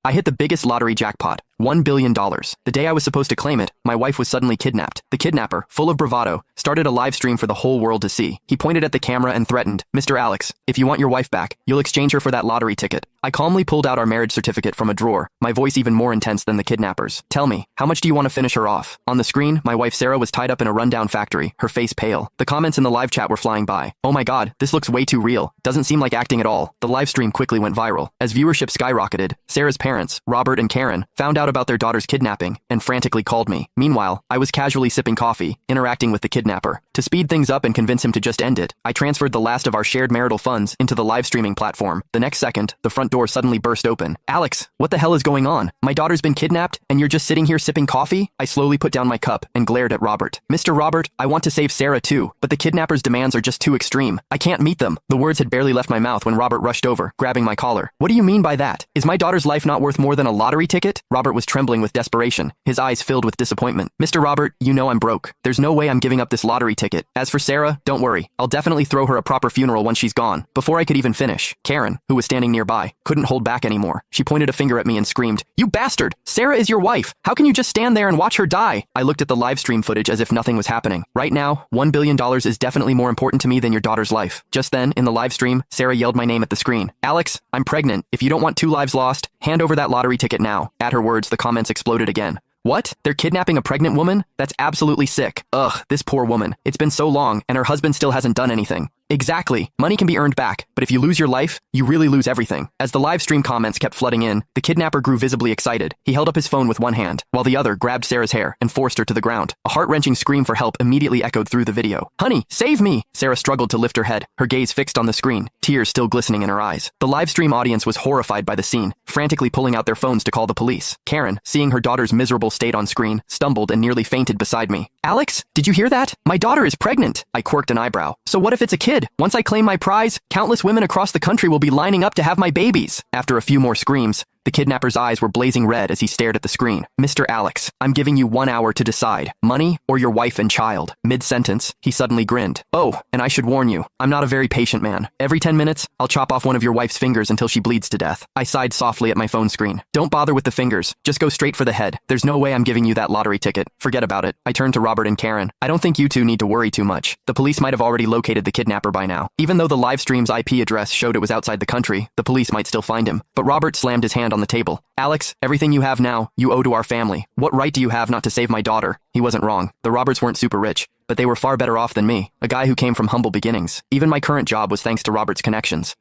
I hit the biggest lottery jackpot. $1 billion. The day I was supposed to claim it, my wife was suddenly kidnapped. The kidnapper, full of bravado, started a live stream for the whole world to see. He pointed at the camera and threatened, "Mr. Alex, if you want your wife back, you'll exchange her for that lottery ticket." I calmly pulled out our marriage certificate from a drawer, my voice even more intense than the kidnappers. "Tell me, how much do you want to finish her off?" On the screen, my wife Sarah was tied up in a rundown factory, her face pale. The comments in the live chat were flying by. "Oh my god, this looks way too real. Doesn't seem like acting at all." The live stream quickly went viral. As viewership skyrocketed, Sarah's parents, Robert and Karen, found out about their daughter's kidnapping and frantically called me. Meanwhile, I was casually sipping coffee, interacting with the kidnapper. To speed things up and convince him to just end it, I transferred the last of our shared marital funds into the live streaming platform. The next second, the front door suddenly burst open. "Alex, what the hell is going on? My daughter's been kidnapped, and you're just sitting here sipping coffee?" I slowly put down my cup and glared at Robert. "Mr. Robert, I want to save Sarah too, but the kidnapper's demands are just too extreme. I can't meet them." The words had barely left my mouth when Robert rushed over, grabbing my collar. "What do you mean by that? Is my daughter's life not worth more than a lottery ticket?" Robert was trembling with desperation, his eyes filled with disappointment. "Mr. Robert, you know I'm broke. There's no way I'm giving up this lottery ticket. As for Sarah, don't worry. I'll definitely throw her a proper funeral once she's gone." Before I could even finish, Karen, who was standing nearby, couldn't hold back anymore. She pointed a finger at me and screamed, "You bastard! Sarah is your wife! How can you just stand there and watch her die?" I looked at the live stream footage as if nothing was happening. Right now, $1 billion is definitely more important to me than your daughter's life. Just then, in the live stream, Sarah yelled my name at the screen. "Alex, I'm pregnant. If you don't want 2 lives lost, hand over that lottery ticket now." At her words, the comments exploded again. "What? They're kidnapping a pregnant woman? That's absolutely sick. Ugh, this poor woman. It's been so long, and her husband still hasn't done anything." Exactly. Money can be earned back, but if you lose your life, you really lose everything. As the live stream comments kept flooding in, the kidnapper grew visibly excited. He held up his phone with one hand, while the other grabbed Sarah's hair and forced her to the ground. A heart-wrenching scream for help immediately echoed through the video. "Honey, save me!" Sarah struggled to lift her head, her gaze fixed on the screen, tears still glistening in her eyes. The live stream audience was horrified by the scene, frantically pulling out their phones to call the police. Karen, seeing her daughter's miserable state on screen, stumbled and nearly fainted beside me. "Alex, did you hear that? My daughter is pregnant." I quirked an eyebrow. "So what if it's a kid? Once I claim my prize, countless women across the country will be lining up to have my babies." After a few more screams, the kidnapper's eyes were blazing red as he stared at the screen. "Mr. Alex, I'm giving you 1 hour to decide. Money or your wife and child." Mid-sentence, he suddenly grinned. "Oh, and I should warn you, I'm not a very patient man. Every 10 minutes, I'll chop off one of your wife's fingers until she bleeds to death." I sighed softly at my phone screen. "Don't bother with the fingers. Just go straight for the head. There's no way I'm giving you that lottery ticket. Forget about it." I turned to Robert and Karen. "I don't think you two need to worry too much. The police might have already located the kidnapper by now. Even though the live stream's IP address showed it was outside the country, the police might still find him." But Robert slammed his hand on the table. "Alex, everything you have now, you owe to our family. What right do you have not to save my daughter?" He wasn't wrong. The Roberts weren't super rich, but they were far better off than me, a guy who came from humble beginnings. Even my current job was thanks to Robert's connections.